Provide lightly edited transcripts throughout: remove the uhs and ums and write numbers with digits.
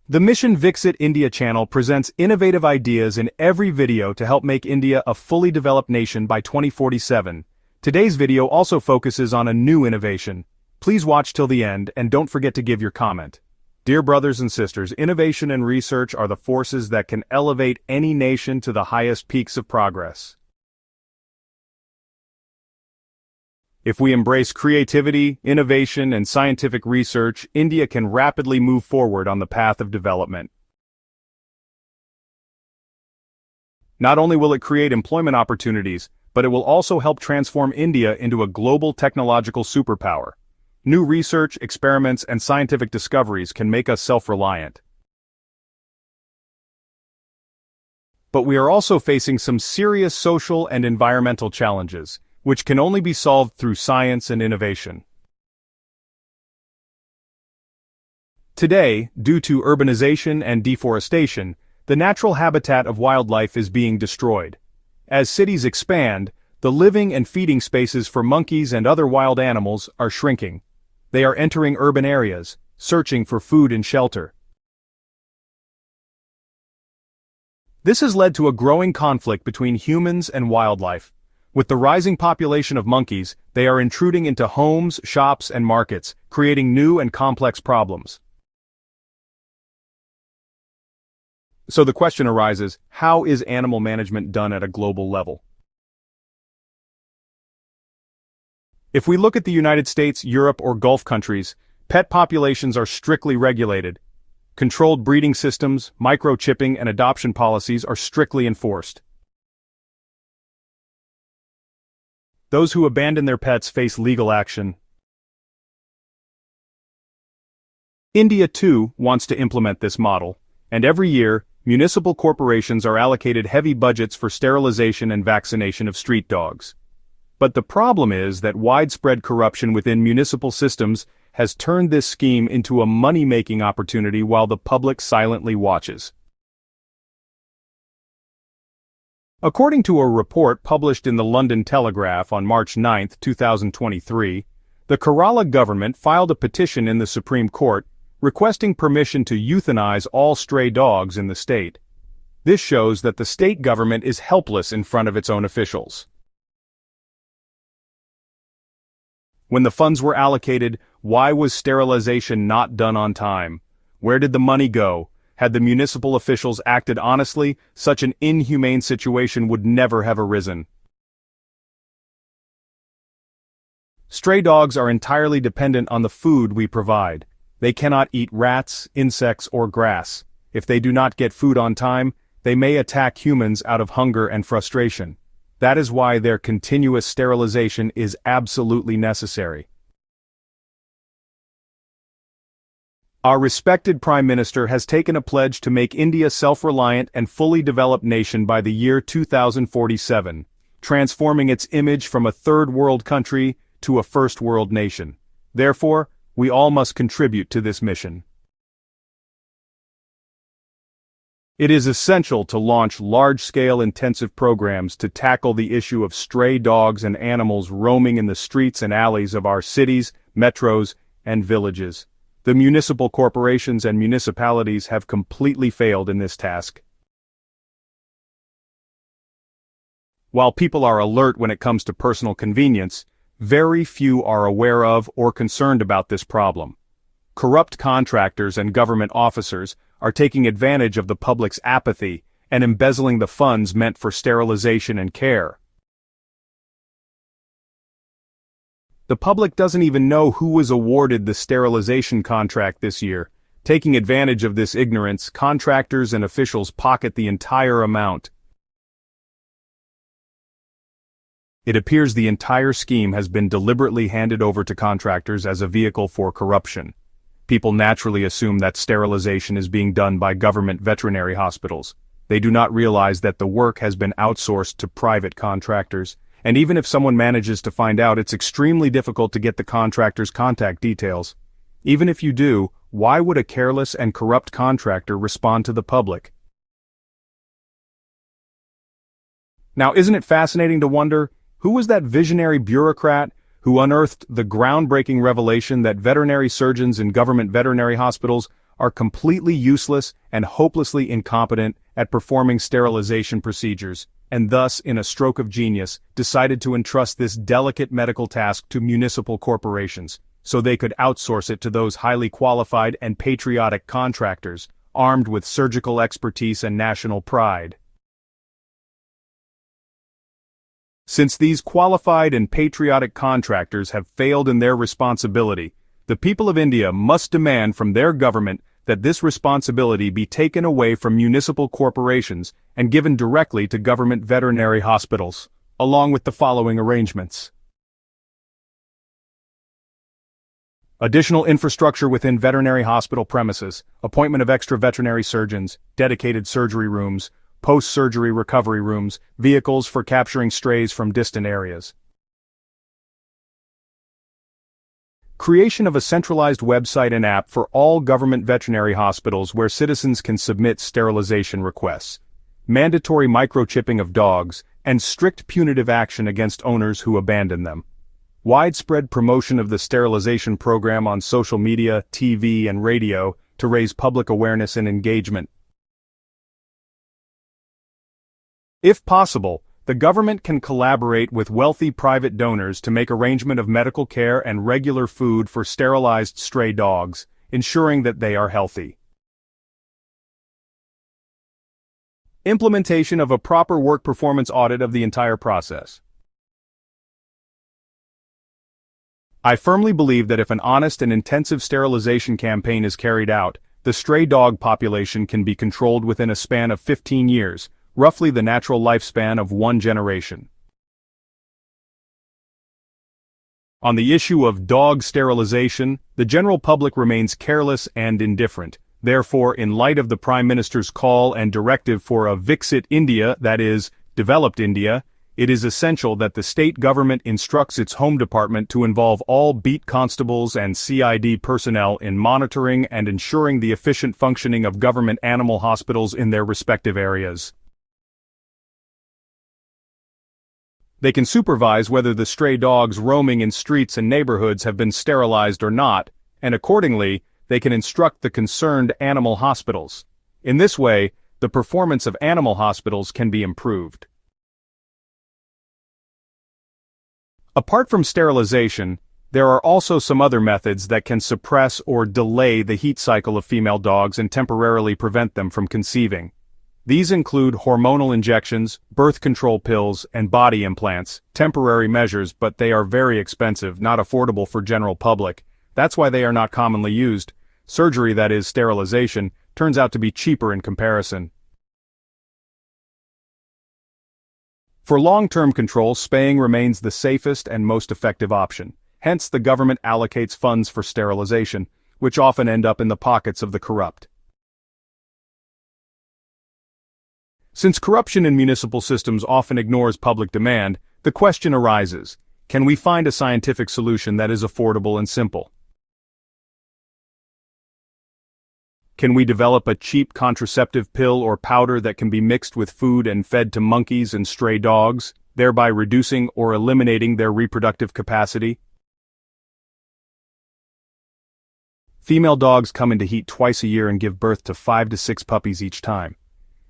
The Mission Viksit India channel presents innovative ideas in every video to help make India a fully developed nation by 2047. Today's video also focuses on a new innovation. Please watch till the end and don't forget to give your comment. Dear brothers and sisters, innovation and research are the forces that can elevate any nation to the highest peaks of progress. If we embrace creativity, innovation, and scientific research, India can rapidly move forward on the path of development. Not only will it create employment opportunities, but it will also help transform India into a global technological superpower. New research, experiments, and scientific discoveries can make us self-reliant. But we are also facing some serious social and environmental challenges, which can only be solved through science and innovation. Today, due to urbanization and deforestation, the natural habitat of wildlife is being destroyed. As cities expand, the living and feeding spaces for monkeys and other wild animals are shrinking. They are entering urban areas, searching for food and shelter. This has led to a growing conflict between humans and wildlife. With the rising population of monkeys, they are intruding into homes, shops, and markets, creating new and complex problems. So the question arises, how is animal management done at a global level? If we look at the United States, Europe, or Gulf countries, pet populations are strictly regulated. Controlled breeding systems, microchipping, and adoption policies are strictly enforced. Those who abandon their pets face legal action. India, too, wants to implement this model, and every year, municipal corporations are allocated heavy budgets for sterilization and vaccination of street dogs. But the problem is that widespread corruption within municipal systems has turned this scheme into a money-making opportunity while the public silently watches. According to a report published in the London Telegraph on March 9, 2023, the Kerala government filed a petition in the Supreme Court requesting permission to euthanize all stray dogs in the state. This shows that the state government is helpless in front of its own officials. When the funds were allocated, why was sterilization not done on time? Where did the money go? Had the municipal officials acted honestly, such an inhumane situation would never have arisen. Stray dogs are entirely dependent on the food we provide. They cannot eat rats, insects, or grass. If they do not get food on time, they may attack humans out of hunger and frustration. That is why their continuous sterilization is absolutely necessary. Our respected Prime Minister has taken a pledge to make India a self-reliant and fully developed nation by the year 2047, transforming its image from a third-world country to a first-world nation. Therefore, we all must contribute to this mission. It is essential to launch large-scale intensive programs to tackle the issue of stray dogs and animals roaming in the streets and alleys of our cities, metros, and villages. The municipal corporations and municipalities have completely failed in this task. While people are alert when it comes to personal convenience, very few are aware of or concerned about this problem. Corrupt contractors and government officers are taking advantage of the public's apathy and embezzling the funds meant for sterilization and care. The public doesn't even know who was awarded the sterilization contract this year. Taking advantage of this ignorance, contractors and officials pocket the entire amount. It appears the entire scheme has been deliberately handed over to contractors as a vehicle for corruption. People naturally assume that sterilization is being done by government veterinary hospitals. They do not realize that the work has been outsourced to private contractors. And even if someone manages to find out, it's extremely difficult to get the contractor's contact details. Even if you do, why would a careless and corrupt contractor respond to the public? Now, isn't it fascinating to wonder, who was that visionary bureaucrat who unearthed the groundbreaking revelation that veterinary surgeons in government veterinary hospitals are completely useless and hopelessly incompetent at performing sterilization procedures, and thus, in a stroke of genius, decided to entrust this delicate medical task to municipal corporations, so they could outsource it to those highly qualified and patriotic contractors, armed with surgical expertise and national pride. Since these qualified and patriotic contractors have failed in their responsibility, the people of India must demand from their government that this responsibility be taken away from municipal corporations and given directly to government veterinary hospitals, along with the following arrangements. Additional infrastructure within veterinary hospital premises, appointment of extra veterinary surgeons, dedicated surgery rooms, post-surgery recovery rooms, vehicles for capturing strays from distant areas. Creation of a centralized website and app for all government veterinary hospitals where citizens can submit sterilization requests. Mandatory microchipping of dogs, and strict punitive action against owners who abandon them. Widespread promotion of the sterilization program on social media, TV, and radio to raise public awareness and engagement. If possible, the government can collaborate with wealthy private donors to make arrangement of medical care and regular food for sterilized stray dogs, ensuring that they are healthy. Implementation of a proper work performance audit of the entire process. I firmly believe that if an honest and intensive sterilization campaign is carried out, the stray dog population can be controlled within a span of 15 years, roughly the natural lifespan of one generation. On the issue of dog sterilization, the general public remains careless and indifferent. Therefore, in light of the Prime Minister's call and directive for a Viksit India, that is, developed India, it is essential that the state government instructs its Home Department to involve all beat constables and CID personnel in monitoring and ensuring the efficient functioning of government animal hospitals in their respective areas. They can supervise whether the stray dogs roaming in streets and neighborhoods have been sterilized or not, and accordingly, they can instruct the concerned animal hospitals. In this way, the performance of animal hospitals can be improved. Apart from sterilization, there are also some other methods that can suppress or delay the heat cycle of female dogs and temporarily prevent them from conceiving. These include hormonal injections, birth control pills, and body implants, temporary measures, but they are very expensive, not affordable for general public. That's why they are not commonly used. Surgery, that is, sterilization, turns out to be cheaper in comparison. For long-term control, spaying remains the safest and most effective option. Hence, the government allocates funds for sterilization, which often end up in the pockets of the corrupt. Since corruption in municipal systems often ignores public demand, the question arises, can we find a scientific solution that is affordable and simple? Can we develop a cheap contraceptive pill or powder that can be mixed with food and fed to monkeys and stray dogs, thereby reducing or eliminating their reproductive capacity? Female dogs come into heat twice a year and give birth to 5 to 6 puppies each time.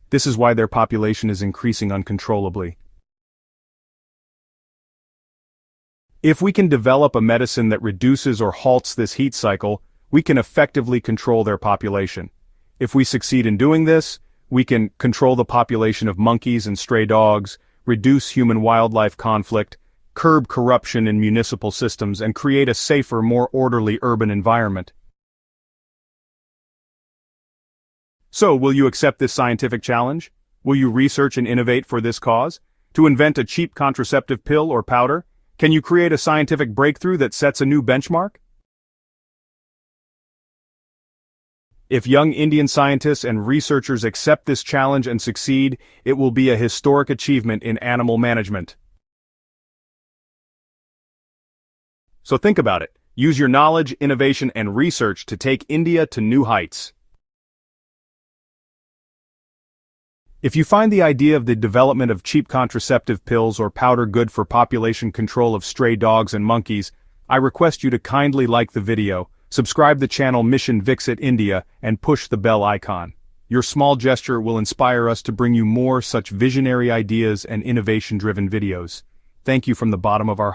This is why their population is increasing uncontrollably. If we can develop a medicine that reduces or halts this heat cycle, we can effectively control their population. If we succeed in doing this, we can control the population of monkeys and stray dogs, reduce human-wildlife conflict, curb corruption in municipal systems, and create a safer, more orderly urban environment. So, will you accept this scientific challenge? Will you research and innovate for this cause? To invent a cheap contraceptive pill or powder? Can you create a scientific breakthrough that sets a new benchmark? If young Indian scientists and researchers accept this challenge and succeed, it will be a historic achievement in animal management. So think about it. Use your knowledge, innovation, and research to take India to new heights. If you find the idea of the development of cheap contraceptive pills or powder good for population control of stray dogs and monkeys, I request you to kindly like the video, Subscribe the channel Mission Viksit India and push the bell icon. Your small gesture will inspire us to bring you more such visionary ideas and innovation-driven videos. Thank you from the bottom of our